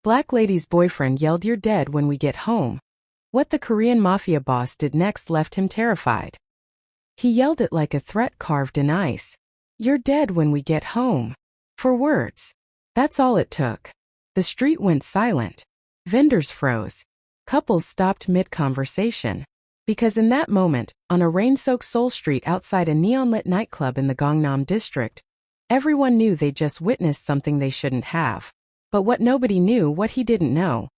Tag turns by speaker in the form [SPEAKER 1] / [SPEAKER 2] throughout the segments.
[SPEAKER 1] Black lady's boyfriend yelled, "You're dead when we get home." What the Korean Mafia boss did next left him terrified. He yelled it like a threat carved in ice. "You're dead when we get home." For words. That's all it took. The street went silent. Vendors froze. Couples stopped mid-conversation. Because in that moment, on a rain-soaked Seoul street outside a neon-lit nightclub in the Gangnam district, everyone knew they'd just witnessed something they shouldn't have. But what nobody knew, what he didn't know,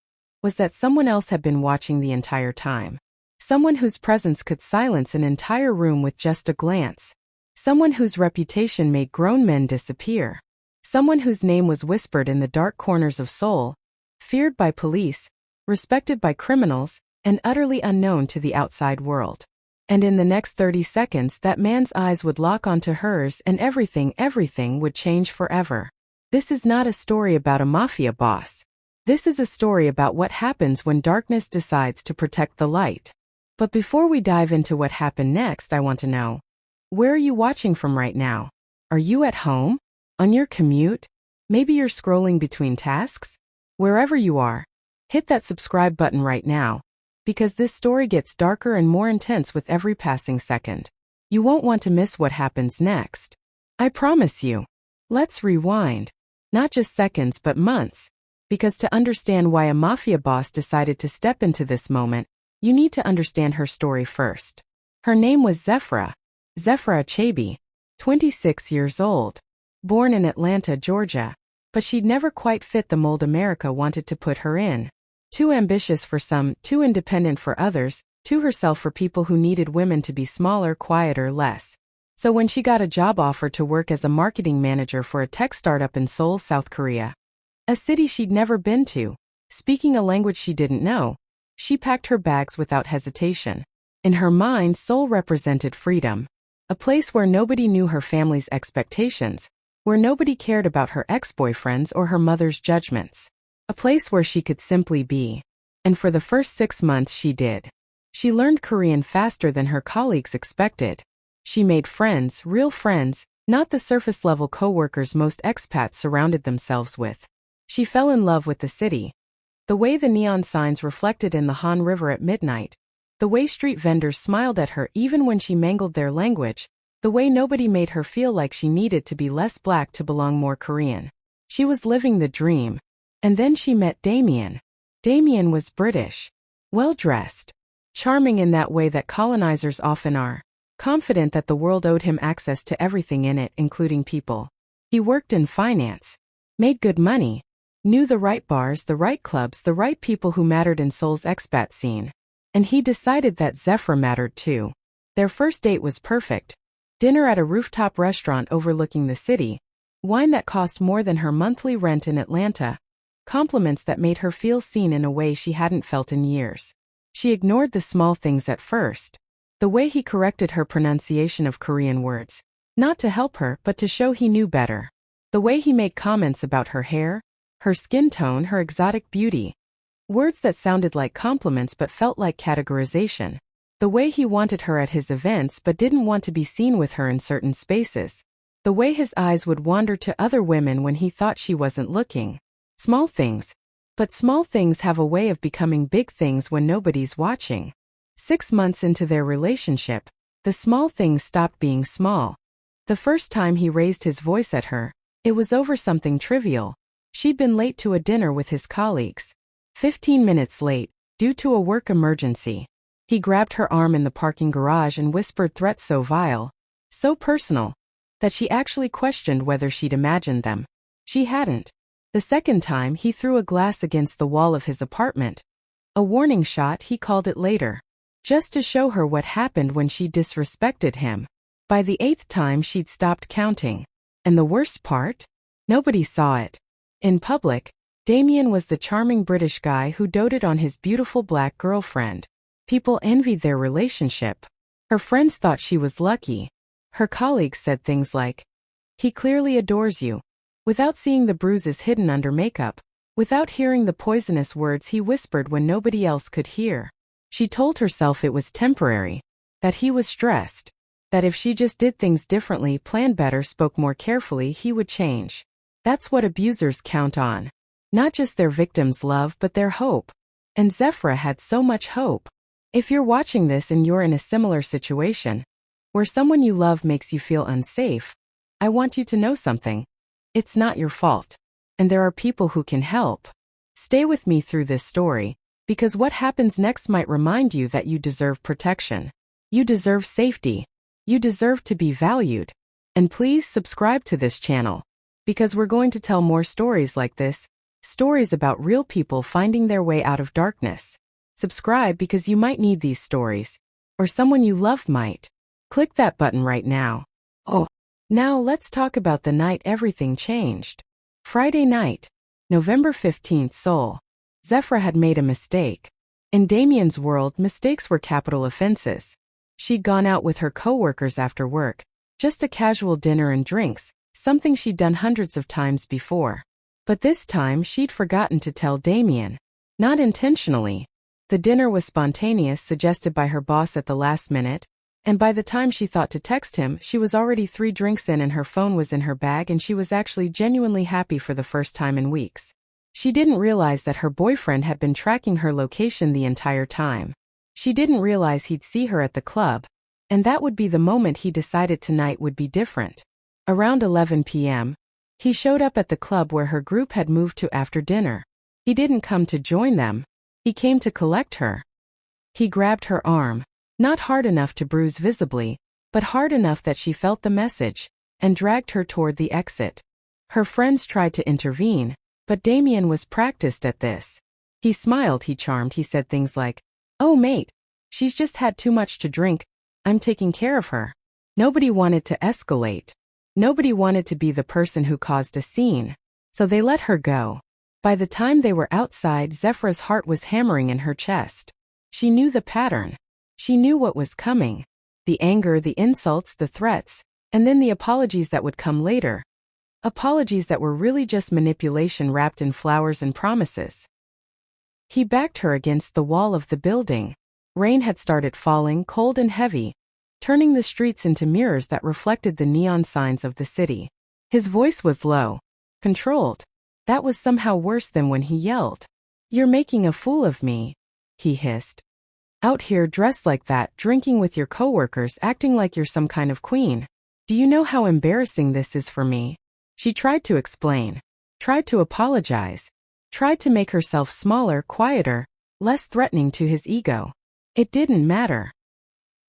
[SPEAKER 1] was that someone else had been watching the entire time. Someone whose presence could silence an entire room with just a glance. Someone whose reputation made grown men disappear. Someone whose name was whispered in the dark corners of Seoul, feared by police, respected by criminals, and utterly unknown to the outside world. And in the next 30 seconds, that man's eyes would lock onto hers and everything would change forever. This is not a story about a mafia boss. This is a story about what happens when darkness decides to protect the light. But before we dive into what happened next, I want to know, where are you watching from right now? Are you at home? On your commute? Maybe you're scrolling between tasks? Wherever you are, hit that subscribe button right now, because this story gets darker and more intense with every passing second. You won't want to miss what happens next. I promise you. Let's rewind. Not just seconds but months. Because to understand why a mafia boss decided to step into this moment, you need to understand her story first. Her name was Zephyra Achebe, 26 years old. Born in Atlanta, Georgia. But she'd never quite fit the mold America wanted to put her in. Too ambitious for some, too independent for others, too herself for people who needed women to be smaller, quieter, less. So when she got a job offer to work as a marketing manager for a tech startup in Seoul, South Korea, a city she'd never been to, speaking a language she didn't know, she packed her bags without hesitation. In her mind, Seoul represented freedom. A place where nobody knew her family's expectations, where nobody cared about her ex-boyfriends or her mother's judgments. A place where she could simply be. And for the first 6 months she did. She learned Korean faster than her colleagues expected. She made friends, real friends, not the surface-level co-workers most expats surrounded themselves with. She fell in love with the city. The way the neon signs reflected in the Han River at midnight. The way street vendors smiled at her even when she mangled their language. The way nobody made her feel like she needed to be less black to belong more Korean. She was living the dream. And then she met Damien. Damien was British. Well-dressed. Charming in that way that colonizers often are. Confident that the world owed him access to everything in it, including people. He worked in finance. Made good money. Knew the right bars, the right clubs, the right people who mattered in Seoul's expat scene. And he decided that Zephyra mattered too. Their first date was perfect. Dinner at a rooftop restaurant overlooking the city. Wine that cost more than her monthly rent in Atlanta. Compliments that made her feel seen in a way she hadn't felt in years. She ignored the small things at first. The way he corrected her pronunciation of Korean words. Not to help her, but to show he knew better. The way he made comments about her hair, her skin tone, her exotic beauty. Words that sounded like compliments but felt like categorization. The way he wanted her at his events but didn't want to be seen with her in certain spaces. The way his eyes would wander to other women when he thought she wasn't looking. Small things. But small things have a way of becoming big things when nobody's watching. 6 months into their relationship, the small things stopped being small. The first time he raised his voice at her, it was over something trivial. She'd been late to a dinner with his colleagues. 15 minutes late, due to a work emergency. He grabbed her arm in the parking garage and whispered threats so vile, so personal, that she actually questioned whether she'd imagined them. She hadn't. The second time, he threw a glass against the wall of his apartment. A warning shot, he called it later. Just to show her what happened when she disrespected him. By the 8th time, she'd stopped counting. And the worst part? Nobody saw it. In public, Damien was the charming British guy who doted on his beautiful black girlfriend. People envied their relationship. Her friends thought she was lucky. Her colleagues said things like, "He clearly adores you." Without seeing the bruises hidden under makeup, without hearing the poisonous words he whispered when nobody else could hear. She told herself it was temporary, that he was stressed, that if she just did things differently, planned better, spoke more carefully, he would change. That's what abusers count on. Not just their victims' love but their hope. And Zephyra had so much hope. If you're watching this and you're in a similar situation, where someone you love makes you feel unsafe, I want you to know something. It's not your fault. And there are people who can help. Stay with me through this story, because what happens next might remind you that you deserve protection. You deserve safety. You deserve to be valued. And please subscribe to this channel, because we're going to tell more stories like this, stories about real people finding their way out of darkness. Subscribe because you might need these stories, or someone you love might. Click that button right now. Oh, now let's talk about the night everything changed. Friday night, November 15th, Seoul. Zephyra had made a mistake. In Damien's world, mistakes were capital offenses. She'd gone out with her coworkers after work, just a casual dinner and drinks, something she'd done hundreds of times before. But this time she'd forgotten to tell Damien. Not intentionally. The dinner was spontaneous, suggested by her boss at the last minute, and by the time she thought to text him, she was already 3 drinks in and her phone was in her bag, and she was actually genuinely happy for the first time in weeks. She didn't realize that her boyfriend had been tracking her location the entire time. She didn't realize he'd see her at the club, and that would be the moment he decided tonight would be different. Around 11 p.m., he showed up at the club where her group had moved to after dinner. He didn't come to join them. He came to collect her. He grabbed her arm, not hard enough to bruise visibly, but hard enough that she felt the message, and dragged her toward the exit. Her friends tried to intervene, but Damien was practiced at this. He smiled, he charmed, he said things like, "Oh mate, she's just had too much to drink. I'm taking care of her." Nobody wanted to escalate. Nobody wanted to be the person who caused a scene. So they let her go. By the time they were outside, Zephyra's heart was hammering in her chest. She knew the pattern. She knew what was coming. The anger, the insults, the threats, and then the apologies that would come later. Apologies that were really just manipulation wrapped in flowers and promises. He backed her against the wall of the building. Rain had started falling, cold and heavy, turning the streets into mirrors that reflected the neon signs of the city. His voice was low, controlled. That was somehow worse than when he yelled. "You're making a fool of me," he hissed. "Out here dressed like that, drinking with your coworkers, acting like you're some kind of queen. Do you know how embarrassing this is for me?" She tried to explain, tried to apologize, tried to make herself smaller, quieter, less threatening to his ego. It didn't matter.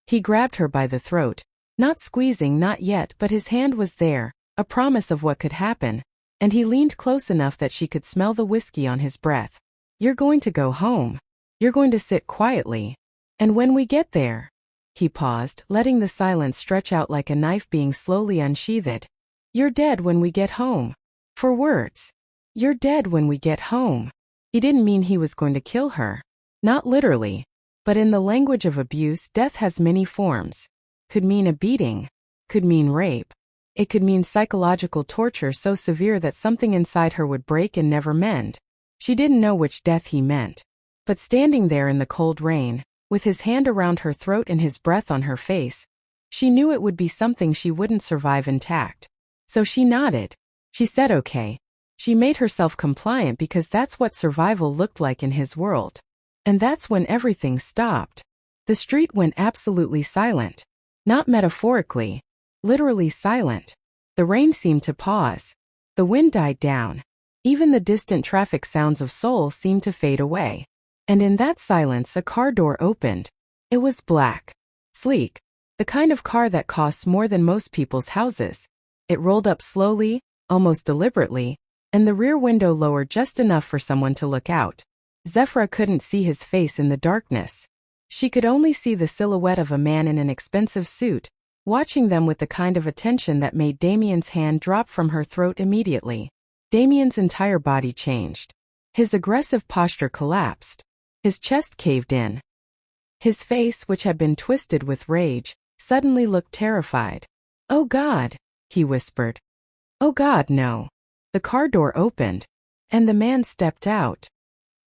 [SPEAKER 1] He grabbed her by the throat, not squeezing, not yet, but his hand was there, a promise of what could happen, and he leaned close enough that she could smell the whiskey on his breath. "You're going to go home. You're going to sit quietly. And when we get there..." He paused, letting the silence stretch out like a knife being slowly unsheathed. "You're dead when we get home." For words. You're dead when we get home. He didn't mean he was going to kill her. Not literally. But in the language of abuse, death has many forms. Could mean a beating. Could mean rape. It could mean psychological torture so severe that something inside her would break and never mend. She didn't know which death he meant. But standing there in the cold rain, with his hand around her throat and his breath on her face, she knew it would be something she wouldn't survive intact. So she nodded. She said okay. She made herself compliant because that's what survival looked like in his world. And that's when everything stopped. The street went absolutely silent. Not metaphorically. Literally silent. The rain seemed to pause. The wind died down. Even the distant traffic sounds of Seoul seemed to fade away. And in that silence, a car door opened. It was black. Sleek. The kind of car that costs more than most people's houses. It rolled up slowly, almost deliberately, and the rear window lowered just enough for someone to look out. Zephyra couldn't see his face in the darkness. She could only see the silhouette of a man in an expensive suit, watching them with the kind of attention that made Damien's hand drop from her throat immediately. Damien's entire body changed. His aggressive posture collapsed. His chest caved in. His face, which had been twisted with rage, suddenly looked terrified. "Oh God," he whispered. "Oh God, no." The car door opened, and the man stepped out.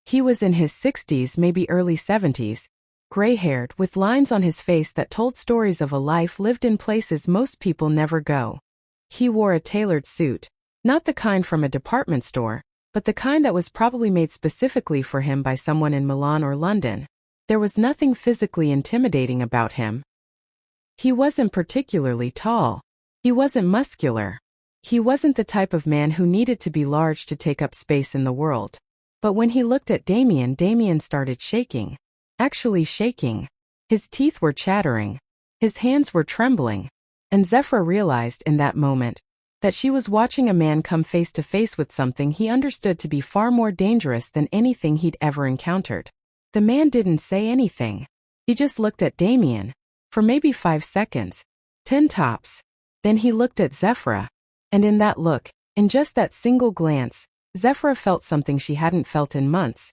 [SPEAKER 1] He was in his 60s, maybe early 70s, gray-haired, with lines on his face that told stories of a life lived in places most people never go. He wore a tailored suit, not the kind from a department store, but the kind that was probably made specifically for him by someone in Milan or London. There was nothing physically intimidating about him. He wasn't particularly tall. He wasn't muscular. He wasn't the type of man who needed to be large to take up space in the world. But when he looked at Damien started shaking. Actually shaking. His teeth were chattering. His hands were trembling. And Zephyra realized in that moment that she was watching a man come face to face with something he understood to be far more dangerous than anything he'd ever encountered. The man didn't say anything. He just looked at Damien for maybe 5 seconds, 10 tops. Then he looked at Zephyra. And in that look, in just that single glance, Zephyra felt something she hadn't felt in months.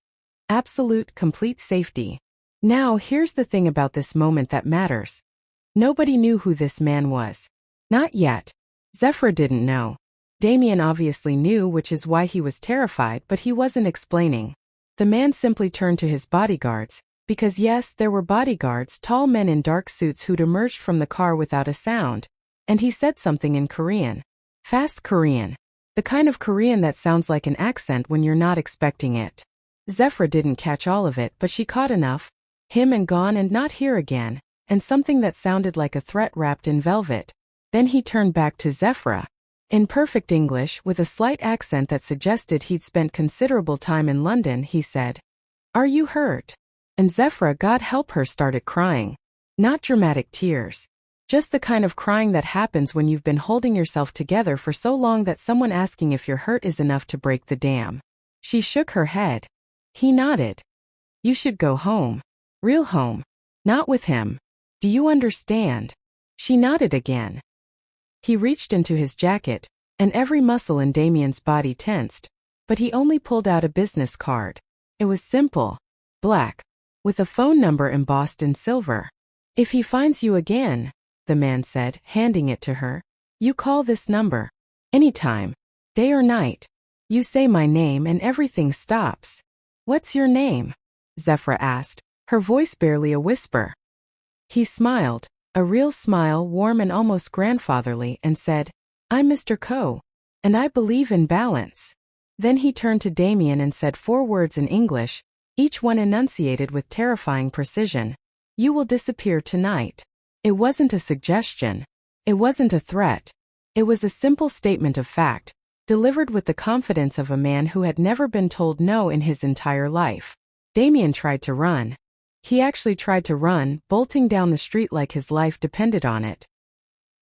[SPEAKER 1] Absolute, complete safety. Now here's the thing about this moment that matters. Nobody knew who this man was. Not yet. Zephyra didn't know. Damien obviously knew, which is why he was terrified, but he wasn't explaining. The man simply turned to his bodyguards, because yes, there were bodyguards, tall men in dark suits who'd emerged from the car without a sound. And he said something in Korean. Fast Korean. The kind of Korean that sounds like an accent when you're not expecting it. Zephyra didn't catch all of it, but she caught enough. Him and gone and not here again, and something that sounded like a threat wrapped in velvet. Then he turned back to Zephyra. In perfect English, with a slight accent that suggested he'd spent considerable time in London, he said, "Are you hurt?" And Zephyra, God help her, started crying. Not dramatic tears. Just the kind of crying that happens when you've been holding yourself together for so long that someone asking if you're hurt is enough to break the dam. She shook her head. He nodded. "You should go home. Real home. Not with him. Do you understand?" She nodded again. He reached into his jacket, and every muscle in Damien's body tensed, but he only pulled out a business card. It was simple. Black. With a phone number embossed in silver. "If he finds you again," the man said, handing it to her, "you call this number. Anytime. Day or night. You say my name and everything stops." "What's your name?" Zephyra asked, her voice barely a whisper. He smiled, a real smile, warm and almost grandfatherly, and said, "I'm Mr. Ko. And I believe in balance." Then he turned to Damien and said 4 words in English, each one enunciated with terrifying precision. "You will disappear tonight." It wasn't a suggestion. It wasn't a threat. It was a simple statement of fact, delivered with the confidence of a man who had never been told no in his entire life. Damien tried to run. He actually tried to run, bolting down the street like his life depended on it.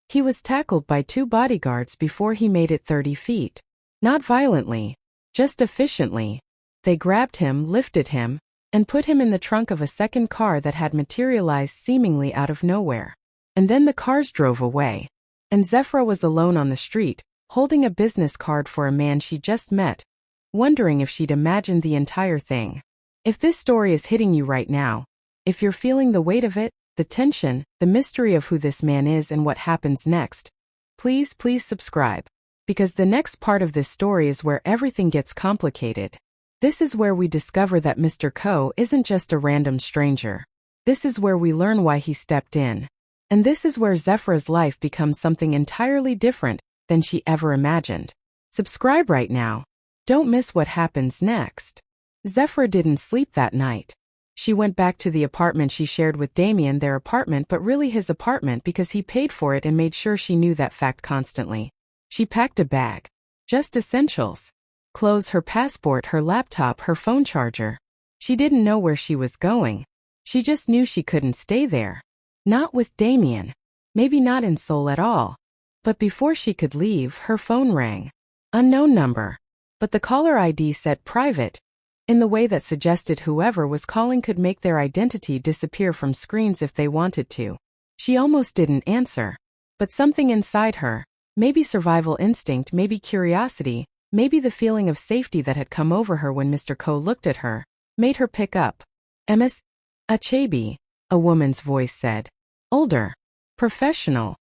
[SPEAKER 1] He was tackled by 2 bodyguards before he made it 30 feet. Not violently, just efficiently. They grabbed him, lifted him, and put him in the trunk of a second car that had materialized seemingly out of nowhere. And then the cars drove away. And Zephyra was alone on the street, holding a business card for a man she just met, wondering if she'd imagined the entire thing. If this story is hitting you right now, if you're feeling the weight of it, the tension, the mystery of who this man is and what happens next, please subscribe. Because the next part of this story is where everything gets complicated. This is where we discover that Mr. Ko isn't just a random stranger. This is where we learn why he stepped in. And this is where Zephyra's life becomes something entirely different than she ever imagined. Subscribe right now. Don't miss what happens next. Zephyra didn't sleep that night. She went back to the apartment she shared with Damien, their apartment, but really his apartment because he paid for it and made sure she knew that fact constantly. She packed a bag. Just essentials. Clothes, her passport, her laptop, her phone charger. She didn't know where she was going. She just knew she couldn't stay there. Not with Damien. Maybe not in Seoul at all. But before she could leave, her phone rang. Unknown number. But the caller ID said private, in the way that suggested whoever was calling could make their identity disappear from screens if they wanted to. She almost didn't answer. But something inside her, maybe survival instinct, maybe curiosity, maybe the feeling of safety that had come over her when Mr. Ko looked at her, made her pick up. "Ms. Achebe," a woman's voice said. Older. Professional.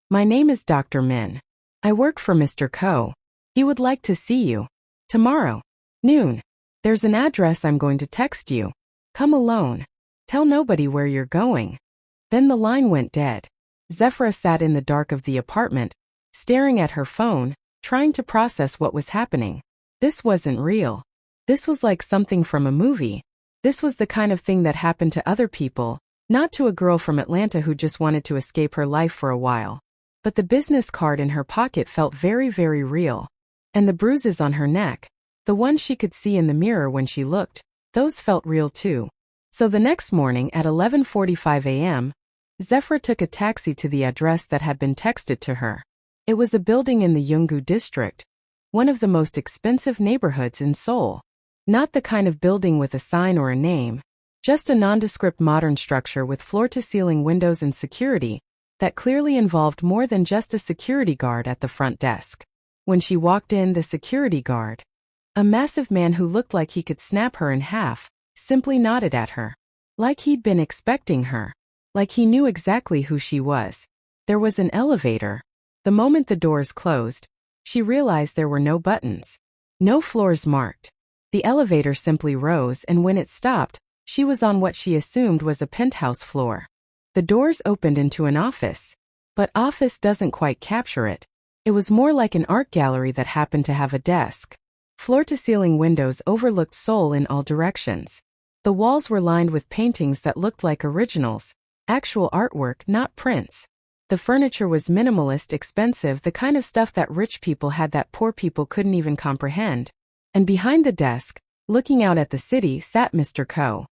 [SPEAKER 1] "My name is Dr. Min. I work for Mr. Ko. He would like to see you. Tomorrow. Noon. There's an address I'm going to text you. Come alone. Tell nobody where you're going." Then the line went dead. Zephyra sat in the dark of the apartment, staring at her phone, trying to process what was happening. This wasn't real. This was like something from a movie. This was the kind of thing that happened to other people, not to a girl from Atlanta who just wanted to escape her life for a while. But the business card in her pocket felt very, very real. And the bruises on her neck, the ones she could see in the mirror when she looked, those felt real too. So the next morning at 11:45 a.m., Zephyra took a taxi to the address that had been texted to her. It was a building in the Yeonggu district, one of the most expensive neighborhoods in Seoul. Not the kind of building with a sign or a name, just a nondescript modern structure with floor-to-ceiling windows and security that clearly involved more than just a security guard at the front desk. When she walked in, the security guard, a massive man who looked like he could snap her in half, simply nodded at her. Like he'd been expecting her. Like he knew exactly who she was. There was an elevator. The moment the doors closed, she realized there were no buttons. No floors marked. The elevator simply rose, and when it stopped, she was on what she assumed was a penthouse floor. The doors opened into an office. But office doesn't quite capture it. It was more like an art gallery that happened to have a desk. Floor-to-ceiling windows overlooked Seoul in all directions. The walls were lined with paintings that looked like originals, actual artwork, not prints. The furniture was minimalist, expensive, the kind of stuff that rich people had that poor people couldn't even comprehend. And behind the desk, looking out at the city, sat Mr. Ko.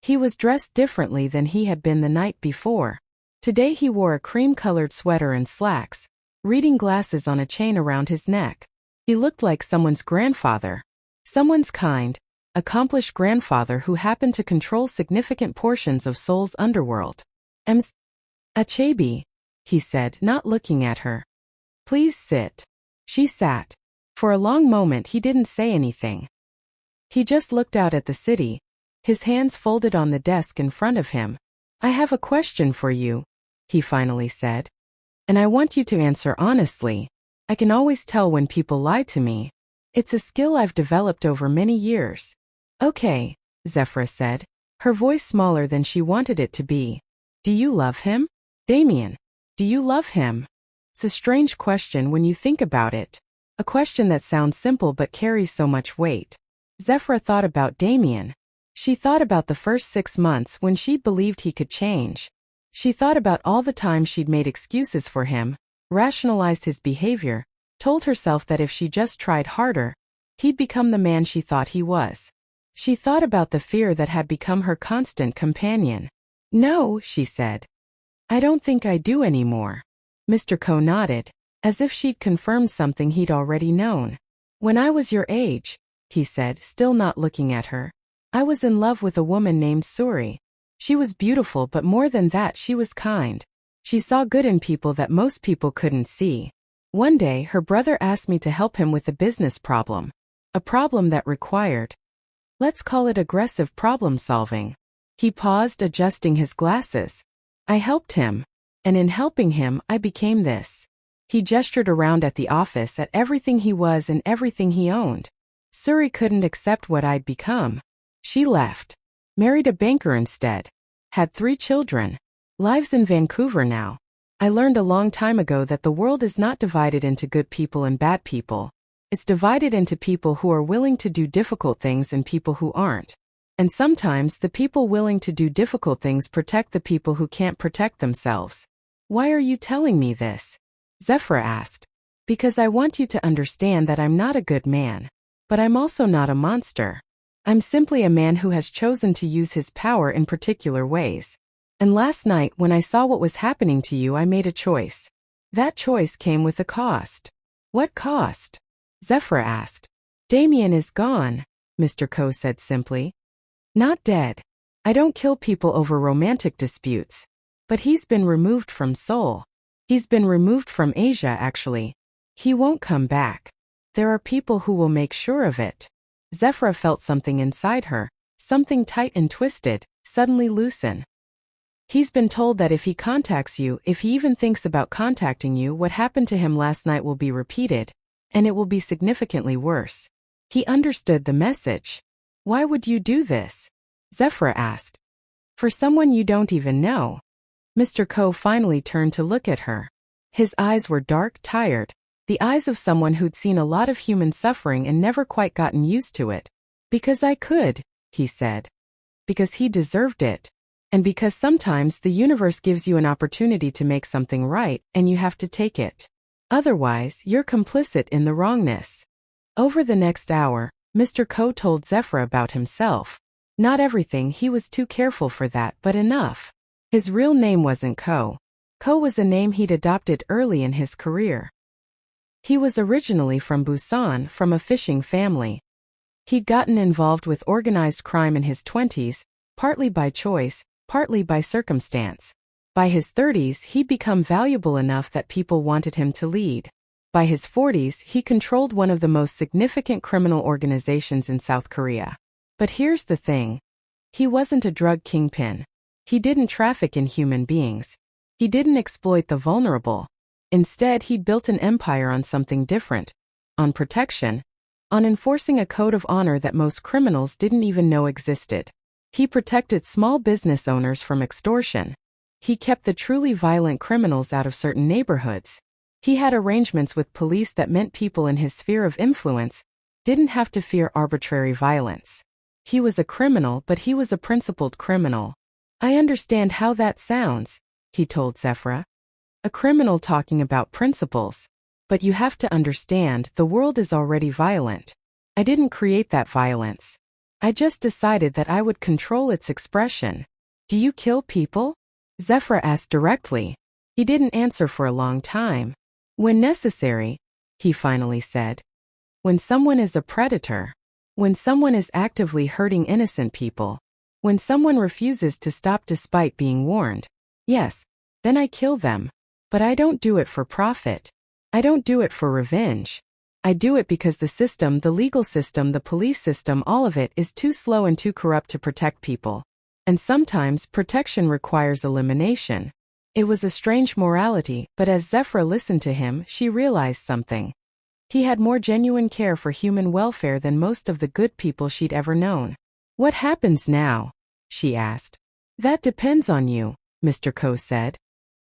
[SPEAKER 1] He was dressed differently than he had been the night before. Today he wore a cream-colored sweater and slacks, reading glasses on a chain around his neck. He looked like someone's grandfather. Someone's kind, accomplished grandfather who happened to control significant portions of Seoul's underworld. Ms. Achebe, he said, not looking at her. Please sit. She sat. For a long moment he didn't say anything. He just looked out at the city, his hands folded on the desk in front of him. I have a question for you, he finally said. And I want you to answer honestly. I can always tell when people lie to me. It's a skill I've developed over many years. Okay, Zephyra said, her voice smaller than she wanted it to be. Do you love him? Damien, do you love him? It's a strange question when you think about it. A question that sounds simple but carries so much weight. Zephyra thought about Damien. She thought about the first 6 months when she believed he could change. She thought about all the times she'd made excuses for him, rationalized his behavior, told herself that if she just tried harder, he'd become the man she thought he was. She thought about the fear that had become her constant companion. No, she said. I don't think I do anymore. Mr. Ko nodded, as if she'd confirmed something he'd already known. When I was your age, he said, still not looking at her, I was in love with a woman named Suri. She was beautiful, but more than that, she was kind. She saw good in people that most people couldn't see. One day, her brother asked me to help him with a business problem. A problem that required, let's call it aggressive problem solving. He paused, adjusting his glasses. I helped him. And in helping him, I became this. He gestured around at the office, at everything he was and everything he owned. Suri couldn't accept what I'd become. She left. Married a banker instead. Had 3 children. Lives in Vancouver now. I learned a long time ago that the world is not divided into good people and bad people. It's divided into people who are willing to do difficult things and people who aren't. And sometimes the people willing to do difficult things protect the people who can't protect themselves. Why are you telling me this? Zephyra asked. Because I want you to understand that I'm not a good man. But I'm also not a monster. I'm simply a man who has chosen to use his power in particular ways. And last night when I saw what was happening to you, I made a choice. That choice came with a cost. What cost? Zephyra asked. Damien is gone, Mr. Ko said simply. Not dead. I don't kill people over romantic disputes. But he's been removed from Seoul. He's been removed from Asia, actually. He won't come back. There are people who will make sure of it. Zephyra felt something inside her, something tight and twisted, suddenly loosen. He's been told that if he contacts you, if he even thinks about contacting you, what happened to him last night will be repeated, and it will be significantly worse. He understood the message. Why would you do this? Zephyra asked. For someone you don't even know. Mr. Ko finally turned to look at her. His eyes were dark, tired. The eyes of someone who'd seen a lot of human suffering and never quite gotten used to it. Because I could, he said. Because he deserved it. And because sometimes the universe gives you an opportunity to make something right, and you have to take it. Otherwise, you're complicit in the wrongness. Over the next hour, Mr. Ko told Zephyra about himself. Not everything, he was too careful for that, but enough. His real name wasn't Ko. Ko was a name he'd adopted early in his career. He was originally from Busan, from a fishing family. He'd gotten involved with organized crime in his 20s, partly by choice, partly by circumstance. By his 30s, he'd become valuable enough that people wanted him to lead. By his 40s, he controlled one of the most significant criminal organizations in South Korea. But here's the thing. He wasn't a drug kingpin. He didn't traffic in human beings. He didn't exploit the vulnerable. Instead, he built an empire on something different. On protection. On enforcing a code of honor that most criminals didn't even know existed. He protected small business owners from extortion. He kept the truly violent criminals out of certain neighborhoods. He had arrangements with police that meant people in his sphere of influence didn't have to fear arbitrary violence. He was a criminal, but he was a principled criminal. I understand how that sounds, he told Zephyra. A criminal talking about principles. But you have to understand, the world is already violent. I didn't create that violence. I just decided that I would control its expression. Do you kill people? Zephyra asked directly. He didn't answer for a long time. When necessary, he finally said. When someone is a predator. When someone is actively hurting innocent people. When someone refuses to stop despite being warned. Yes, then I kill them. But I don't do it for profit. I don't do it for revenge. I do it because the system, the legal system, the police system, all of it is too slow and too corrupt to protect people. And sometimes protection requires elimination. It was a strange morality, but as Zephyra listened to him, she realized something. He had more genuine care for human welfare than most of the good people she'd ever known. What happens now? She asked. That depends on you, Mr. Ko said.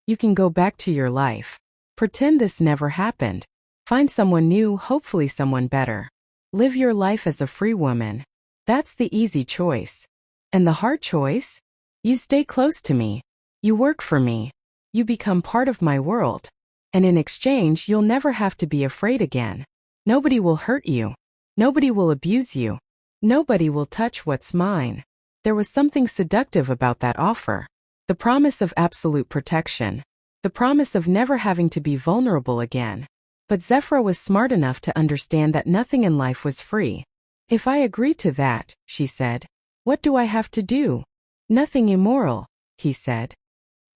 [SPEAKER 1] You can go back to your life. Pretend this never happened. Find someone new, hopefully someone better. Live your life as a free woman. That's the easy choice. And the hard choice? You stay close to me. You work for me. You become part of my world. And in exchange, you'll never have to be afraid again. Nobody will hurt you. Nobody will abuse you. Nobody will touch what's mine. There was something seductive about that offer. The promise of absolute protection. The promise of never having to be vulnerable again. But Zephyra was smart enough to understand that nothing in life was free. If I agree to that, she said, what do I have to do? Nothing immoral, he said.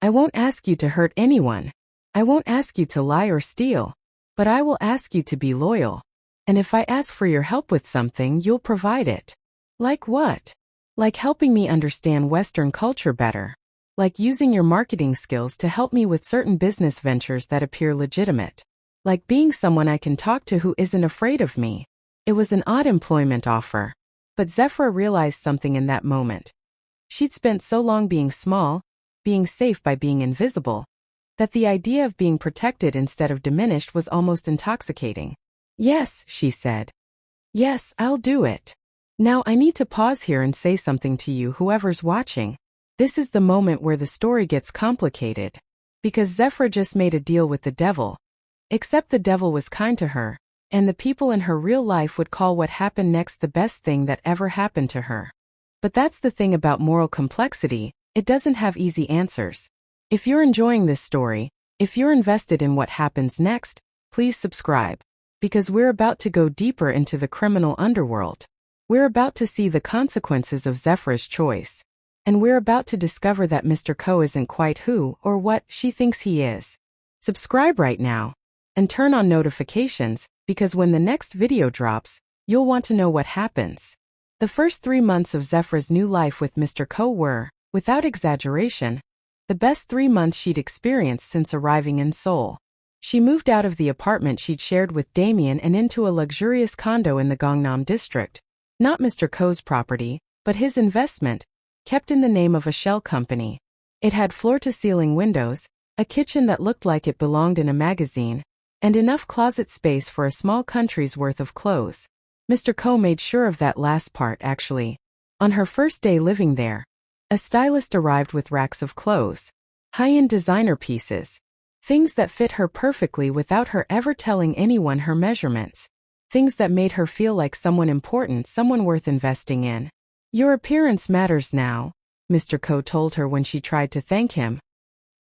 [SPEAKER 1] I won't ask you to hurt anyone. I won't ask you to lie or steal. But I will ask you to be loyal. And if I ask for your help with something, you'll provide it. Like what? Like helping me understand Western culture better. Like using your marketing skills to help me with certain business ventures that appear legitimate. Like being someone I can talk to who isn't afraid of me. It was an odd employment offer. But Zephyra realized something in that moment. She'd spent so long being small, being safe by being invisible, that the idea of being protected instead of diminished was almost intoxicating. Yes, she said. Yes, I'll do it. Now I need to pause here and say something to you, whoever's watching. This is the moment where the story gets complicated. Because Zephyra just made a deal with the devil. Except the devil was kind to her, and the people in her real life would call what happened next the best thing that ever happened to her. But that's the thing about moral complexity, it doesn't have easy answers. If you're enjoying this story, if you're invested in what happens next, please subscribe. Because we're about to go deeper into the criminal underworld. We're about to see the consequences of Zephyra's choice. And we're about to discover that Mr. Ko isn't quite who or what she thinks he is. Subscribe right now. And turn on notifications, because when the next video drops, you'll want to know what happens. The first 3 months of Zephyra's new life with Mr. Ko were, without exaggeration, the best 3 months she'd experienced since arriving in Seoul. She moved out of the apartment she'd shared with Damien and into a luxurious condo in the Gangnam district. Not Mr. Ko's property, but his investment, kept in the name of a shell company. It had floor-to-ceiling windows, a kitchen that looked like it belonged in a magazine, and enough closet space for a small country's worth of clothes. Mr. Ko made sure of that last part actually. On her first day living there, a stylist arrived with racks of clothes, high-end designer pieces, things that fit her perfectly without her ever telling anyone her measurements, things that made her feel like someone important, someone worth investing in. Your appearance matters now, Mr. Ko told her when she tried to thank him.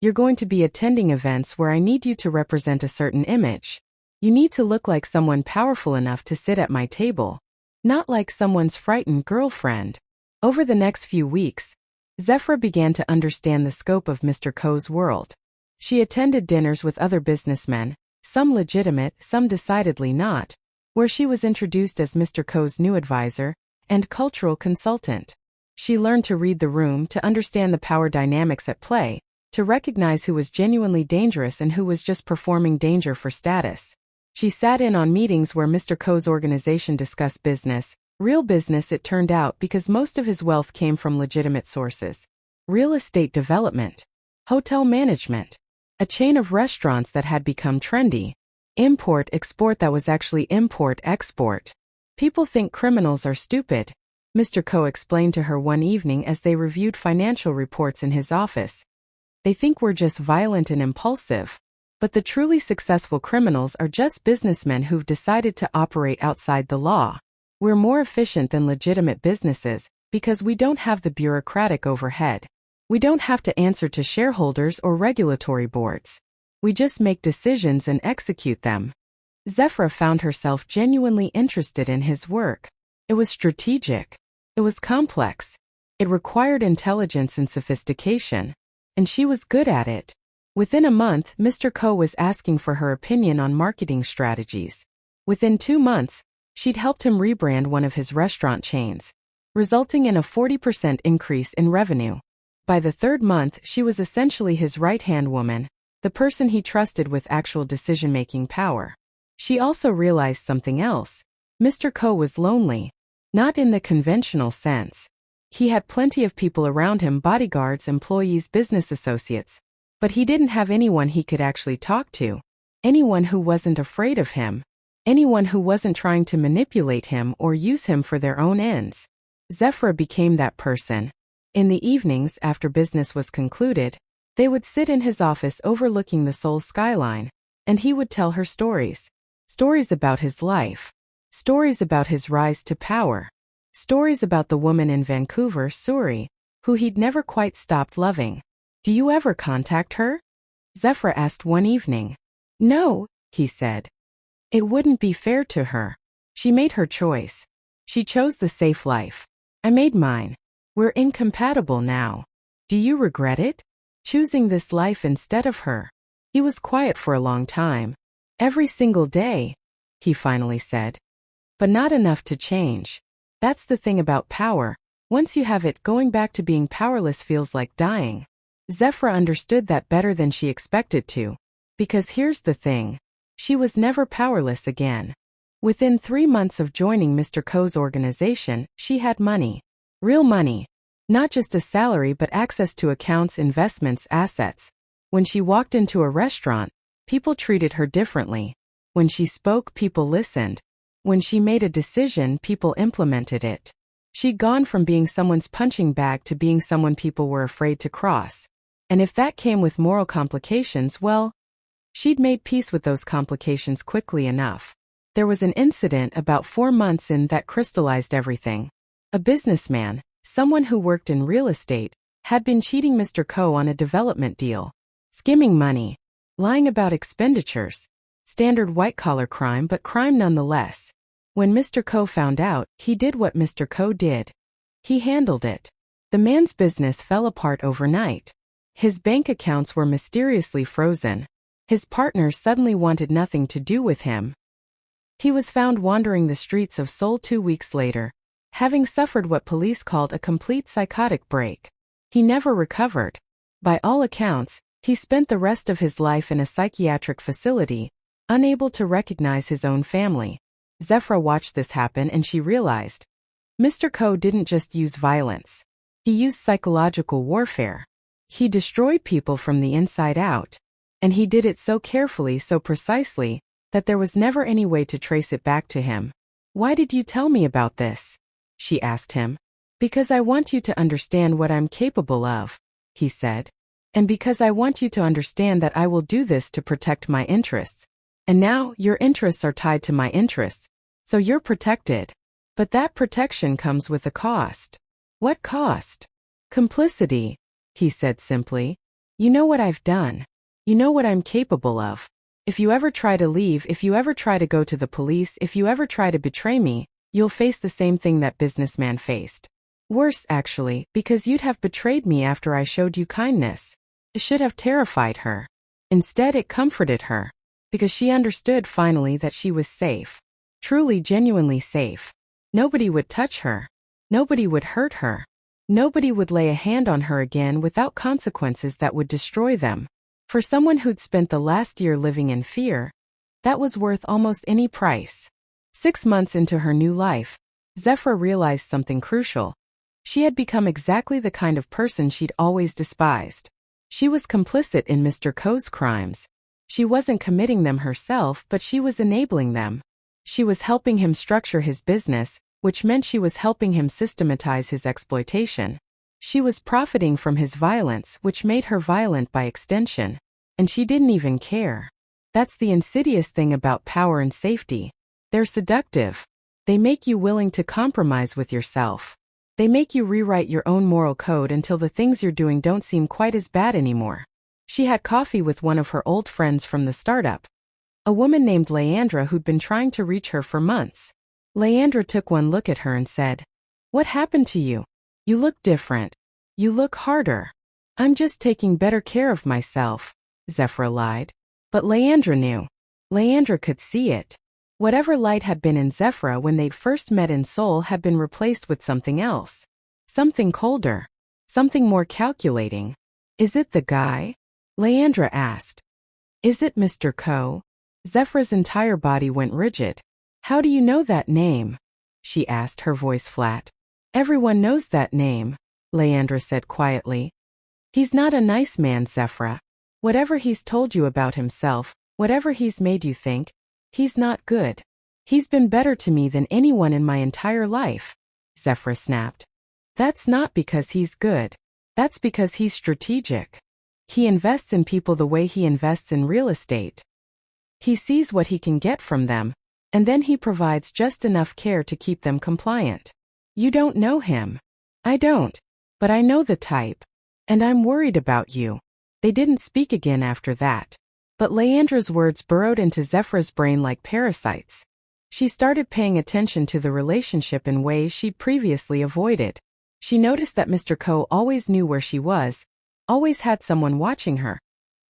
[SPEAKER 1] You're going to be attending events where I need you to represent a certain image. You need to look like someone powerful enough to sit at my table, not like someone's frightened girlfriend. Over the next few weeks, Zephyra began to understand the scope of Mr. Ko's world. She attended dinners with other businessmen, some legitimate, some decidedly not, where she was introduced as Mr. Ko's new advisor and cultural consultant. She learned to read the room, to understand the power dynamics at play, to recognize who was genuinely dangerous and who was just performing danger for status. She sat in on meetings where Mr. Ko's organization discussed business, real business it turned out, because most of his wealth came from legitimate sources. Real estate development, hotel management, a chain of restaurants that had become trendy, import-export that was actually import-export. People think criminals are stupid, Mr. Ko explained to her one evening as they reviewed financial reports in his office. They think we're just violent and impulsive. But the truly successful criminals are just businessmen who've decided to operate outside the law. We're more efficient than legitimate businesses because we don't have the bureaucratic overhead. We don't have to answer to shareholders or regulatory boards. We just make decisions and execute them. Zephyra found herself genuinely interested in his work. It was strategic. It was complex. It required intelligence and sophistication. And she was good at it. Within a month, Mr. Ko was asking for her opinion on marketing strategies. Within 2 months, she'd helped him rebrand one of his restaurant chains, resulting in a 40% increase in revenue. By the 3rd month, she was essentially his right-hand woman, the person he trusted with actual decision-making power. She also realized something else. Mr. Ko was lonely. Not in the conventional sense. He had plenty of people around him, bodyguards, employees, business associates. But he didn't have anyone he could actually talk to. Anyone who wasn't afraid of him. Anyone who wasn't trying to manipulate him or use him for their own ends. Zephyra became that person. In the evenings, after business was concluded, they would sit in his office overlooking the Seoul skyline, and he would tell her stories. Stories about his life. Stories about his rise to power. Stories about the woman in Vancouver, Surrey, who he'd never quite stopped loving. Do you ever contact her? Zephyra asked one evening. No, he said. It wouldn't be fair to her. She made her choice. She chose the safe life. I made mine. We're incompatible now. Do you regret it? Choosing this life instead of her? He was quiet for a long time. Every single day, he finally said. But not enough to change. That's the thing about power. Once you have it, going back to being powerless feels like dying. Zephyra understood that better than she expected to. Because here's the thing. She was never powerless again. Within 3 months of joining Mr. Ko's organization, she had money. Real money. Not just a salary but access to accounts, investments, assets. When she walked into a restaurant, people treated her differently. When she spoke, people listened. When she made a decision, people implemented it. She'd gone from being someone's punching bag to being someone people were afraid to cross. And if that came with moral complications, well, she'd made peace with those complications quickly enough. There was an incident about 4 months in that crystallized everything. A businessman, someone who worked in real estate, had been cheating Mr. Ko on a development deal. Skimming money. Lying about expenditures. Standard white-collar crime, but crime nonetheless. When Mr. Ko found out, he did what Mr. Ko did. He handled it. The man's business fell apart overnight. His bank accounts were mysteriously frozen. His partners suddenly wanted nothing to do with him. He was found wandering the streets of Seoul 2 weeks later, having suffered what police called a complete psychotic break. He never recovered. By all accounts, he spent the rest of his life in a psychiatric facility, unable to recognize his own family. Zephyra watched this happen and she realized. Mr. Ko didn't just use violence. He used psychological warfare. He destroyed people from the inside out. And he did it so carefully, so precisely, that there was never any way to trace it back to him. "Why did you tell me about this?" she asked him. "Because I want you to understand what I'm capable of," he said. "And because I want you to understand that I will do this to protect my interests. And now, your interests are tied to my interests, so you're protected. But that protection comes with a cost." "What cost?" "Complicity," he said simply. "You know what I've done. You know what I'm capable of. If you ever try to leave, if you ever try to go to the police, if you ever try to betray me, you'll face the same thing that businessman faced. Worse, actually, because you'd have betrayed me after I showed you kindness." It should have terrified her. Instead, it comforted her, because she understood finally that she was safe. Truly, genuinely safe. Nobody would touch her. Nobody would hurt her. Nobody would lay a hand on her again without consequences that would destroy them. For someone who'd spent the last year living in fear, that was worth almost any price. 6 months into her new life, Zephyra realized something crucial. She had become exactly the kind of person she'd always despised. She was complicit in Mr. Ko's crimes. She wasn't committing them herself, but she was enabling them. She was helping him structure his business, which meant she was helping him systematize his exploitation. She was profiting from his violence, which made her violent by extension. And she didn't even care. That's the insidious thing about power and safety. They're seductive. They make you willing to compromise with yourself. They make you rewrite your own moral code until the things you're doing don't seem quite as bad anymore. She had coffee with one of her old friends from the startup, a woman named Leandra who'd been trying to reach her for months. Leandra took one look at her and said, "What happened to you? You look different. You look harder." "I'm just taking better care of myself," Zephyra lied. But Leandra knew. Leandra could see it. Whatever light had been in Zephyra when they'd first met in Seoul had been replaced with something else. Something colder. Something more calculating. "Is it the guy?" Leandra asked. "Is it Mr. Ko?" Zephyra's entire body went rigid. "How do you know that name?" she asked, her voice flat. "Everyone knows that name," Leandra said quietly. "He's not a nice man, Zephyra. Whatever he's told you about himself, whatever he's made you think, he's not good. He's been better to me than anyone in my entire life," Zephyra snapped. "That's not because he's good. That's because he's strategic. He invests in people the way he invests in real estate. He sees what he can get from them, and then he provides just enough care to keep them compliant. You don't know him. I don't. But I know the type. And I'm worried about you." They didn't speak again after that. But Leandra's words burrowed into Zephyra's brain like parasites. She started paying attention to the relationship in ways she'd previously avoided. She noticed that Mr. Ko always knew where she was, always had someone watching her,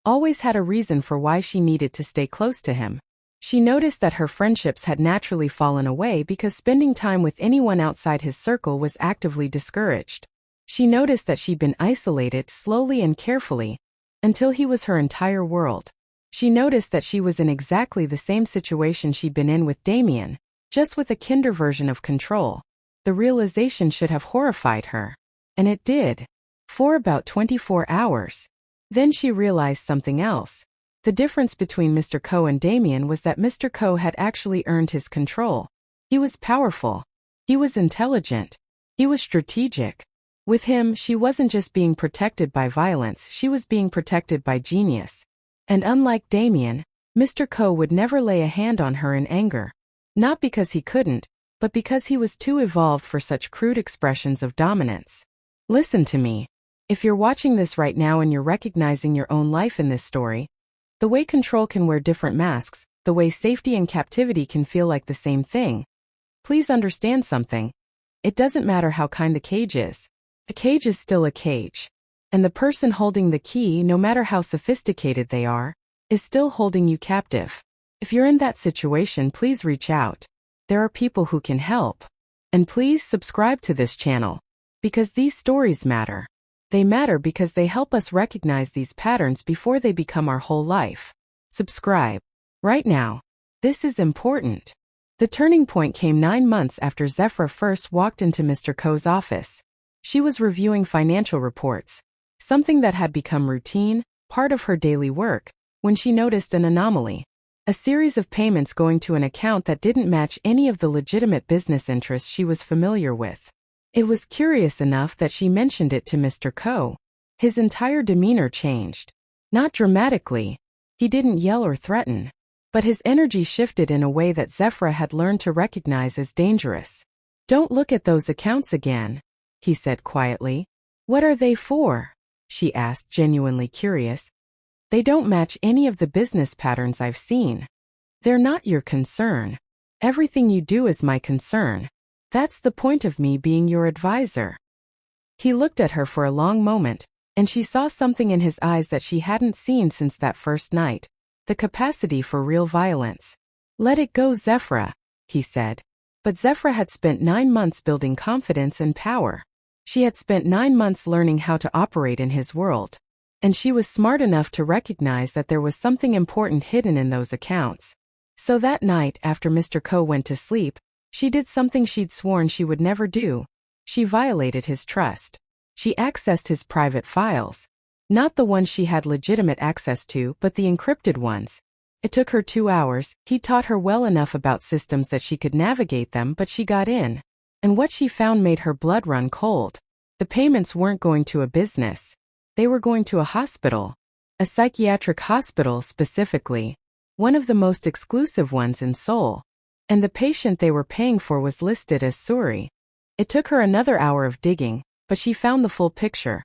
[SPEAKER 1] always had a reason for why she needed to stay close to him. She noticed that her friendships had naturally fallen away because spending time with anyone outside his circle was actively discouraged. She noticed that she'd been isolated slowly and carefully, until he was her entire world. She noticed that she was in exactly the same situation she'd been in with Damien, just with a kinder version of control. The realization should have horrified her. And it did. For about 24 hours. Then she realized something else. The difference between Mr. Ko and Damien was that Mr. Ko had actually earned his control. He was powerful. He was intelligent. He was strategic. With him, she wasn't just being protected by violence, she was being protected by genius. And unlike Damien, Mr. Ko would never lay a hand on her in anger. Not because he couldn't, but because he was too evolved for such crude expressions of dominance. Listen to me. If you're watching this right now and you're recognizing your own life in this story, the way control can wear different masks, the way safety and captivity can feel like the same thing, please understand something. It doesn't matter how kind the cage is. A cage is still a cage. And the person holding the key, no matter how sophisticated they are, is still holding you captive. If you're in that situation, please reach out. There are people who can help. And please subscribe to this channel. Because these stories matter. They matter because they help us recognize these patterns before they become our whole life. Subscribe. Right now. This is important. The turning point came 9 months after Zephyra first walked into Mr. Ko's office. She was reviewing financial reports, something that had become routine, part of her daily work, when she noticed an anomaly. A series of payments going to an account that didn't match any of the legitimate business interests she was familiar with. It was curious enough that she mentioned it to Mr. Ko. His entire demeanor changed. Not dramatically. He didn't yell or threaten. But his energy shifted in a way that Zephyra had learned to recognize as dangerous. "Don't look at those accounts again," he said quietly. "What are they for?" she asked, genuinely curious. "They don't match any of the business patterns I've seen. They're not your concern. Everything you do is my concern. That's the point of me being your advisor." He looked at her for a long moment, and she saw something in his eyes that she hadn't seen since that first night. The capacity for real violence. "Let it go, Zephyra," he said. But Zephyra had spent 9 months building confidence and power. She had spent 9 months learning how to operate in his world. And she was smart enough to recognize that there was something important hidden in those accounts. So that night, after Mr. Ko went to sleep, she did something she'd sworn she would never do. She violated his trust. She accessed his private files. Not the ones she had legitimate access to, but the encrypted ones. It took her 2 hours. He taught her well enough about systems that she could navigate them, but she got in. And what she found made her blood run cold. The payments weren't going to a business. They were going to a hospital. A psychiatric hospital specifically. One of the most exclusive ones in Seoul. And the patient they were paying for was listed as Suri. It took her another hour of digging, but she found the full picture.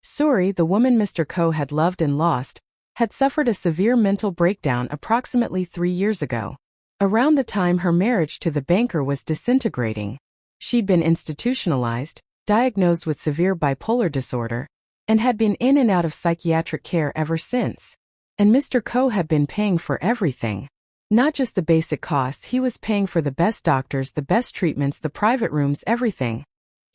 [SPEAKER 1] Suri, the woman Mr. Ko had loved and lost, had suffered a severe mental breakdown approximately 3 years ago. Around the time her marriage to the banker was disintegrating. She'd been institutionalized, diagnosed with severe bipolar disorder, and had been in and out of psychiatric care ever since. And Mr. Ko had been paying for everything. Not just the basic costs, he was paying for the best doctors, the best treatments, the private rooms, everything.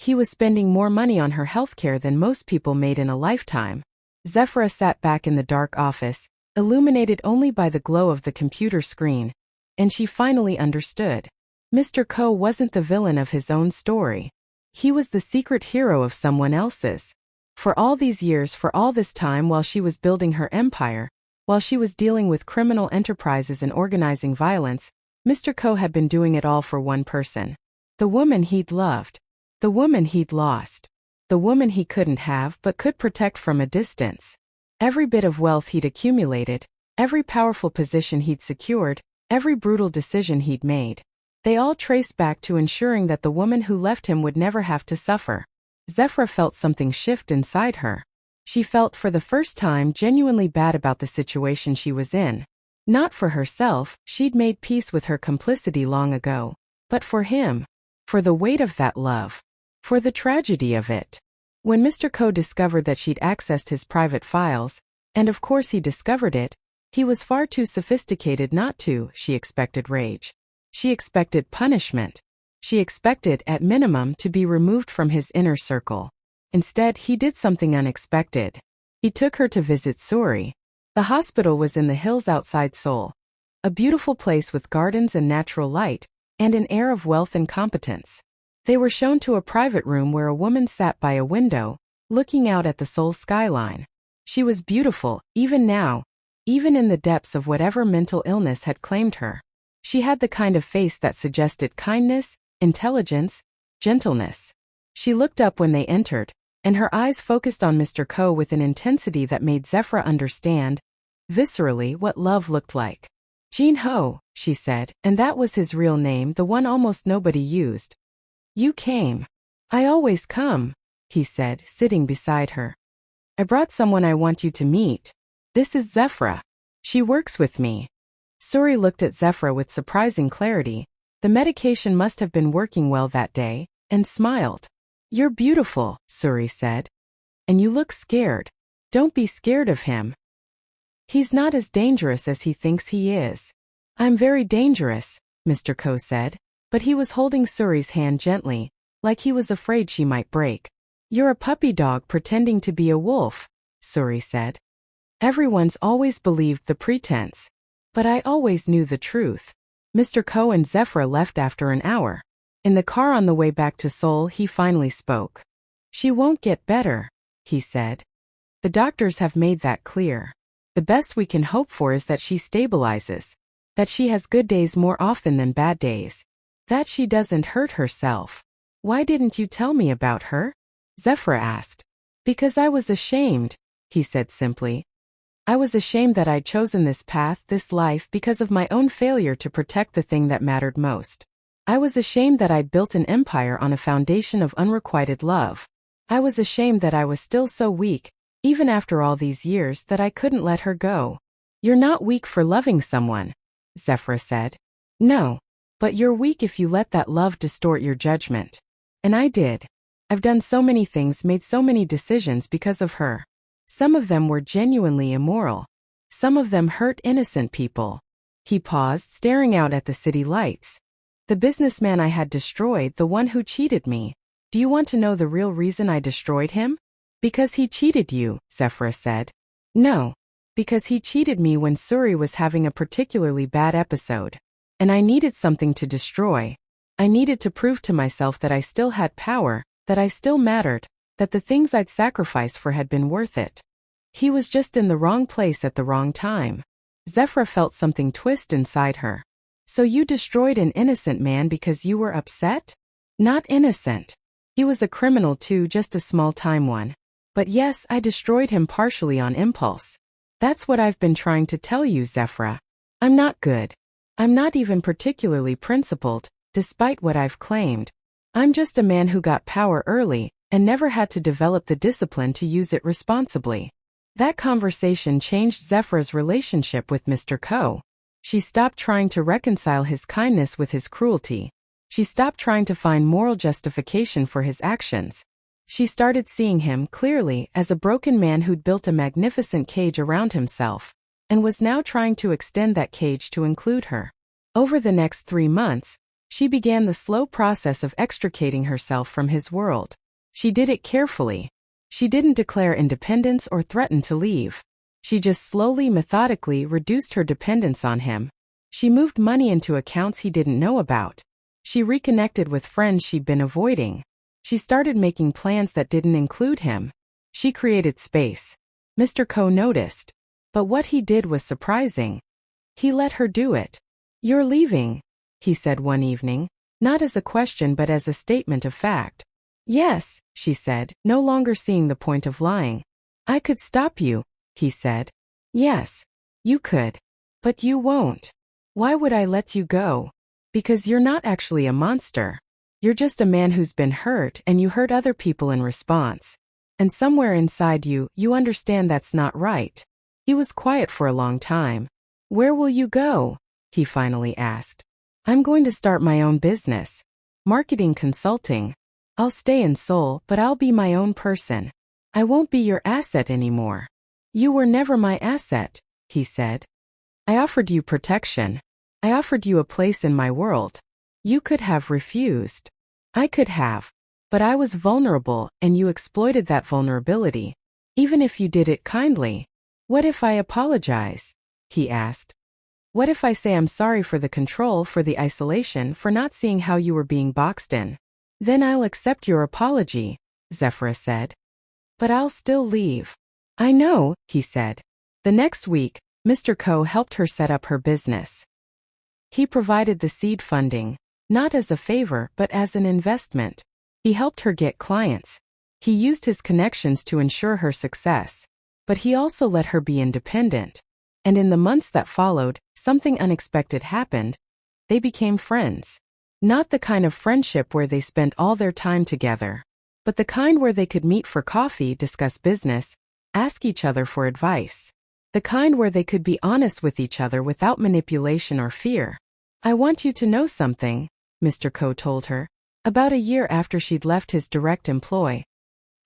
[SPEAKER 1] He was spending more money on her healthcare than most people made in a lifetime. Zephyra sat back in the dark office, illuminated only by the glow of the computer screen, and she finally understood. Mr. Ko wasn't the villain of his own story. He was the secret hero of someone else's. For all these years, for all this time while she was building her empire, while she was dealing with criminal enterprises and organizing violence, Mr. Ko had been doing it all for one person. The woman he'd loved. The woman he'd lost. The woman he couldn't have but could protect from a distance. Every bit of wealth he'd accumulated, every powerful position he'd secured, every brutal decision he'd made. They all traced back to ensuring that the woman who left him would never have to suffer. Zephyra felt something shift inside her. She felt for the first time genuinely bad about the situation she was in. Not for herself, she'd made peace with her complicity long ago. But for him. For the weight of that love. For the tragedy of it. When Mr. Ko discovered that she'd accessed his private files, and of course he discovered it, he was far too sophisticated not to. She expected rage. She expected punishment. She expected, at minimum, to be removed from his inner circle. Instead, he did something unexpected. He took her to visit Suri. The hospital was in the hills outside Seoul. A beautiful place with gardens and natural light, and an air of wealth and competence. They were shown to a private room where a woman sat by a window, looking out at the Seoul skyline. She was beautiful, even now, even in the depths of whatever mental illness had claimed her. She had the kind of face that suggested kindness, intelligence, gentleness. She looked up when they entered, and her eyes focused on Mr. Ko with an intensity that made Zephyra understand, viscerally, what love looked like. "Jin Ho," she said, and that was his real name, the one almost nobody used. "You came." "I always come," he said, sitting beside her. "I brought someone I want you to meet. This is Zephyra. She works with me." Suri looked at Zephyra with surprising clarity. The medication must have been working well that day, and smiled. "You're beautiful," Suri said. "And you look scared. Don't be scared of him. He's not as dangerous as he thinks he is." "I'm very dangerous," Mr. Ko said, but he was holding Suri's hand gently, like he was afraid she might break. "You're a puppy dog pretending to be a wolf," Suri said. "Everyone's always believed the pretense. But I always knew the truth." Mr. Ko and Zephyra left after an hour. In the car on the way back to Seoul, he finally spoke. "She won't get better," he said. "The doctors have made that clear. The best we can hope for is that she stabilizes." That she has good days more often than bad days. That she doesn't hurt herself. Why didn't you tell me about her? Zephyra asked. Because I was ashamed, he said simply. I was ashamed that I'd chosen this path, this life, because of my own failure to protect the thing that mattered most. I was ashamed that I'd built an empire on a foundation of unrequited love. I was ashamed that I was still so weak, even after all these years, that I couldn't let her go. You're not weak for loving someone, Zephyra said. No, but you're weak if you let that love distort your judgment. And I did. I've done so many things, made so many decisions because of her. Some of them were genuinely immoral. Some of them hurt innocent people. He paused, staring out at the city lights. The businessman I had destroyed, the one who cheated me. Do you want to know the real reason I destroyed him? Because he cheated you, Zephyra said. No. Because he cheated me when Suri was having a particularly bad episode. And I needed something to destroy. I needed to prove to myself that I still had power, that I still mattered, that the things I'd sacrificed for had been worth it. He was just in the wrong place at the wrong time. Zephyra felt something twist inside her. So you destroyed an innocent man because you were upset? Not innocent. He was a criminal too, just a small-time one. But yes, I destroyed him partially on impulse. That's what I've been trying to tell you, Zephyra. I'm not good. I'm not even particularly principled, despite what I've claimed. I'm just a man who got power early and never had to develop the discipline to use it responsibly. That conversation changed Zephyra's relationship with Mr. Ko. She stopped trying to reconcile his kindness with his cruelty. She stopped trying to find moral justification for his actions. She started seeing him clearly as a broken man who'd built a magnificent cage around himself, and was now trying to extend that cage to include her. Over the next 3 months, she began the slow process of extricating herself from his world. She did it carefully. She didn't declare independence or threaten to leave. She just slowly, methodically reduced her dependence on him. She moved money into accounts he didn't know about. She reconnected with friends she'd been avoiding. She started making plans that didn't include him. She created space. Mr. Ko noticed. But what he did was surprising. He let her do it. You're leaving, he said one evening, not as a question but as a statement of fact. Yes, she said, no longer seeing the point of lying. I could stop you, he said. Yes, you could. But you won't. Why would I let you go? Because you're not actually a monster. You're just a man who's been hurt and you hurt other people in response. And somewhere inside you, you understand that's not right. He was quiet for a long time. Where will you go? He finally asked. I'm going to start my own business. Marketing consulting. I'll stay in Seoul, but I'll be my own person. I won't be your asset anymore. You were never my asset, he said. I offered you protection. I offered you a place in my world. You could have refused. I could have. But I was vulnerable, and you exploited that vulnerability. Even if you did it kindly. What if I apologize? He asked. What if I say I'm sorry for the control, for the isolation, for not seeing how you were being boxed in? Then I'll accept your apology, Zephyra said. But I'll still leave. I know, he said. The next week, Mr. Ko helped her set up her business. He provided the seed funding, not as a favor but as an investment. He helped her get clients. He used his connections to ensure her success. But he also let her be independent. And in the months that followed, something unexpected happened. They became friends. Not the kind of friendship where they spent all their time together, but the kind where they could meet for coffee, discuss business, ask each other for advice. The kind where they could be honest with each other without manipulation or fear. I want you to know something, Mr. Ko told her, about a year after she'd left his direct employ.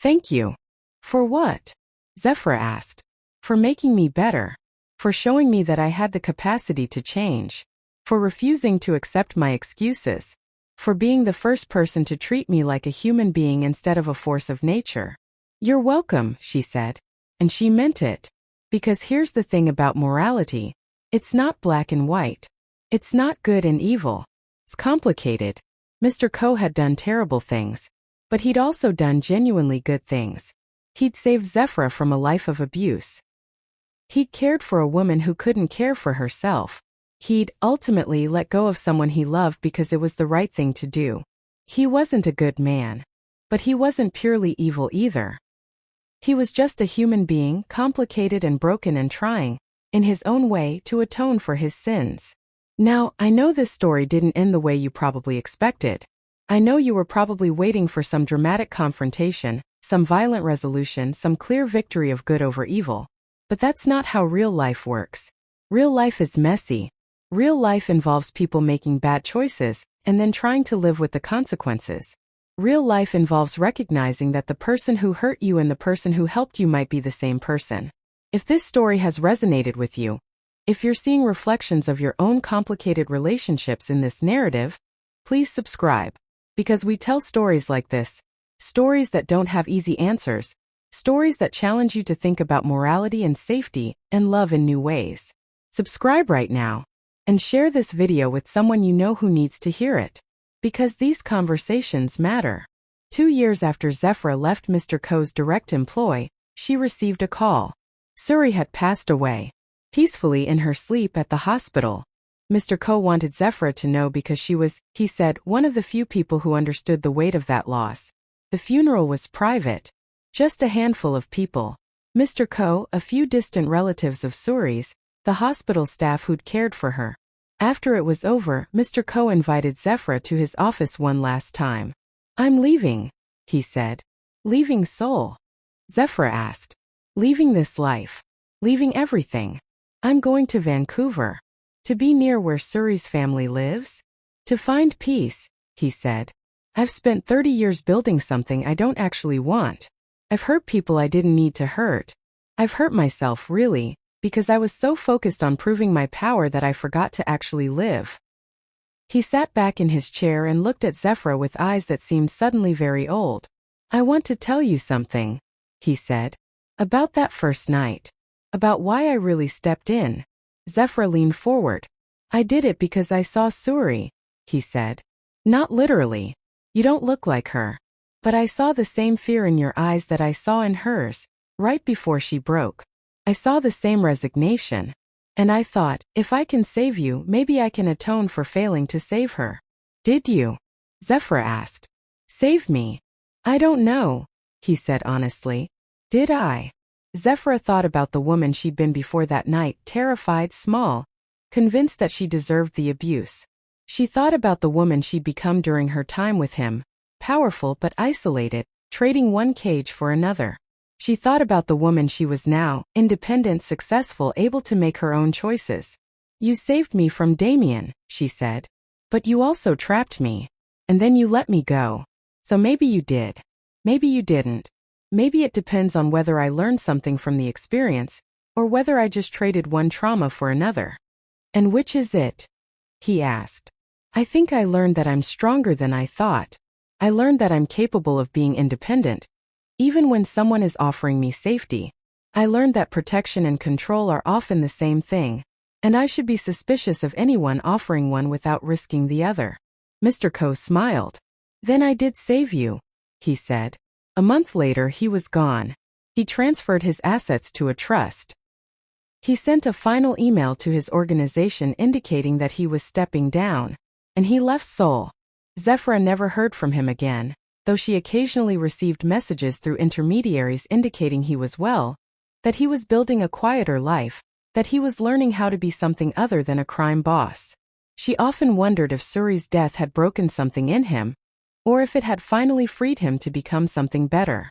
[SPEAKER 1] Thank you. For what? Zephyra asked. For making me better. For showing me that I had the capacity to change. For refusing to accept my excuses. For being the first person to treat me like a human being instead of a force of nature. You're welcome, she said. And she meant it. Because here's the thing about morality. It's not black and white. It's not good and evil. It's complicated. Mr. Ko had done terrible things. But he'd also done genuinely good things. He'd saved Zephyra from a life of abuse. He'd cared for a woman who couldn't care for herself. He'd ultimately let go of someone he loved because it was the right thing to do. He wasn't a good man. But he wasn't purely evil either. He was just a human being, complicated and broken and trying, in his own way, to atone for his sins. Now, I know this story didn't end the way you probably expected. I know you were probably waiting for some dramatic confrontation, some violent resolution, some clear victory of good over evil. But that's not how real life works. Real life is messy. Real life involves people making bad choices, and then trying to live with the consequences. Real life involves recognizing that the person who hurt you and the person who helped you might be the same person. If this story has resonated with you, if you're seeing reflections of your own complicated relationships in this narrative, please subscribe. Because we tell stories like this, stories that don't have easy answers, stories that challenge you to think about morality and safety and love in new ways. Subscribe right now and share this video with someone you know who needs to hear it. Because these conversations matter. 2 years after Zephyra left Mr. Ko's direct employ, she received a call. Suri had passed away, peacefully in her sleep at the hospital. Mr. Ko wanted Zephyra to know because she was, he said, one of the few people who understood the weight of that loss. The funeral was private. Just a handful of people. Mr. Ko, a few distant relatives of Suri's, the hospital staff who'd cared for her. After it was over, Mr. Ko invited Zephyra to his office one last time. "I'm leaving," he said. "Leaving Seoul?" Zephyra asked. "Leaving this life. Leaving everything. I'm going to Vancouver. To be near where Suri's family lives? To find peace," he said. "I've spent 30 years building something I don't actually want. I've hurt people I didn't need to hurt. I've hurt myself, really, because I was so focused on proving my power that I forgot to actually live." He sat back in his chair and looked at Zephyra with eyes that seemed suddenly very old. "I want to tell you something," he said. "About that first night. About why I really stepped in." Zephyra leaned forward. "I did it because I saw Suri," he said. "Not literally. You don't look like her. But I saw the same fear in your eyes that I saw in hers, right before she broke. I saw the same resignation. And I thought, if I can save you, maybe I can atone for failing to save her." "Did you?" Zephyra asked. "Save me? I don't know," he said honestly. "Did I?" Zephyra thought about the woman she'd been before that night, terrified, small, convinced that she deserved the abuse. She thought about the woman she'd become during her time with him, powerful but isolated, trading one cage for another. She thought about the woman she was now, independent, successful, able to make her own choices. "You saved me from Damien," she said. "But you also trapped me. And then you let me go. So maybe you did. Maybe you didn't. Maybe it depends on whether I learned something from the experience, or whether I just traded one trauma for another." "And which is it?" he asked. "I think I learned that I'm stronger than I thought. I learned that I'm capable of being independent, even when someone is offering me safety. I learned that protection and control are often the same thing, and I should be suspicious of anyone offering one without risking the other." Mr. Ko smiled. "Then I did save you," he said. A month later, he was gone. He transferred his assets to a trust. He sent a final email to his organization indicating that he was stepping down, and he left Seoul. Zephyra never heard from him again, though she occasionally received messages through intermediaries indicating he was well, that he was building a quieter life, that he was learning how to be something other than a crime boss. She often wondered if Suri's death had broken something in him, or if it had finally freed him to become something better.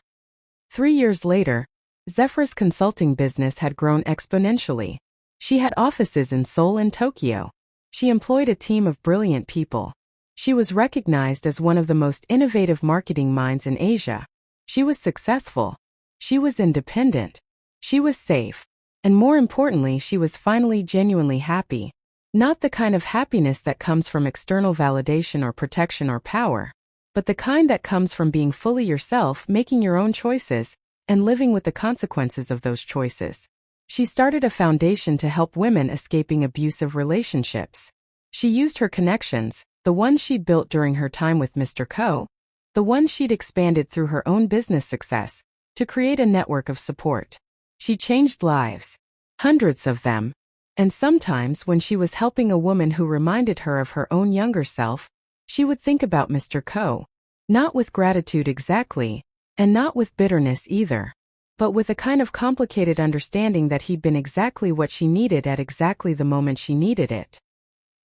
[SPEAKER 1] 3 years later, Zephyra's consulting business had grown exponentially. She had offices in Seoul and Tokyo. She employed a team of brilliant people. She was recognized as one of the most innovative marketing minds in Asia. She was successful. She was independent. She was safe. And more importantly, she was finally genuinely happy. Not the kind of happiness that comes from external validation or protection or power, but the kind that comes from being fully yourself, making your own choices, and living with the consequences of those choices. She started a foundation to help women escaping abusive relationships. She used her connections, the ones she'd built during her time with Mr. Ko, the ones she'd expanded through her own business success, to create a network of support. She changed lives. Hundreds of them. And sometimes when she was helping a woman who reminded her of her own younger self, she would think about Mr. Ko. Not with gratitude exactly, and not with bitterness either, but with a kind of complicated understanding that he'd been exactly what she needed at exactly the moment she needed it.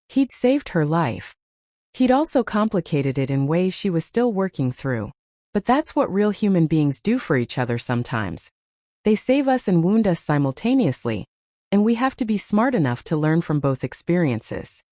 [SPEAKER 1] He'd saved her life. He'd also complicated it in ways she was still working through. But that's what real human beings do for each other sometimes. They save us and wound us simultaneously, and we have to be smart enough to learn from both experiences.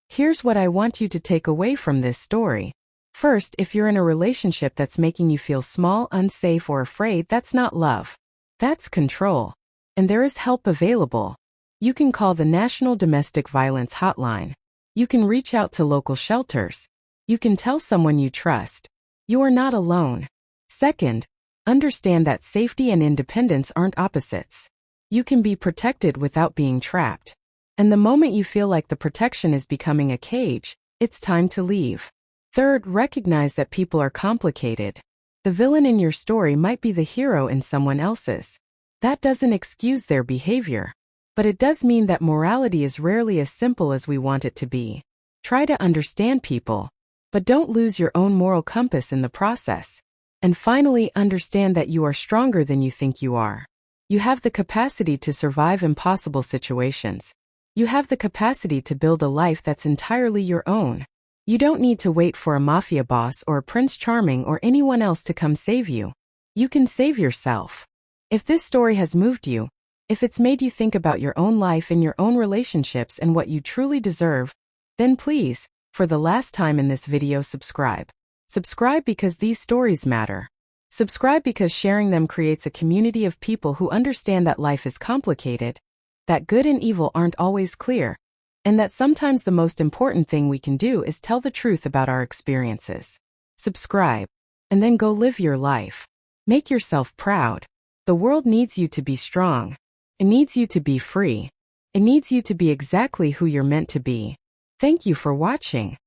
[SPEAKER 1] Here's what I want you to take away from this story. First, if you're in a relationship that's making you feel small, unsafe, or afraid, that's not love. That's control. And there is help available. You can call the National Domestic Violence Hotline. You can reach out to local shelters. You can tell someone you trust. You are not alone. Second, understand that safety and independence aren't opposites. You can be protected without being trapped. And the moment you feel like the protection is becoming a cage, it's time to leave. Third, recognize that people are complicated. The villain in your story might be the hero in someone else's. That doesn't excuse their behavior. But it does mean that morality is rarely as simple as we want it to be. Try to understand people, but don't lose your own moral compass in the process. And finally, understand that you are stronger than you think you are. You have the capacity to survive impossible situations. You have the capacity to build a life that's entirely your own. You don't need to wait for a mafia boss or a Prince Charming or anyone else to come save you. You can save yourself. If this story has moved you, if it's made you think about your own life and your own relationships and what you truly deserve, then please, for the last time in this video, subscribe. Subscribe because these stories matter. Subscribe because sharing them creates a community of people who understand that life is complicated, that good and evil aren't always clear, and that sometimes the most important thing we can do is tell the truth about our experiences. Subscribe, and then go live your life. Make yourself proud. The world needs you to be strong. It needs you to be free. It needs you to be exactly who you're meant to be. Thank you for watching.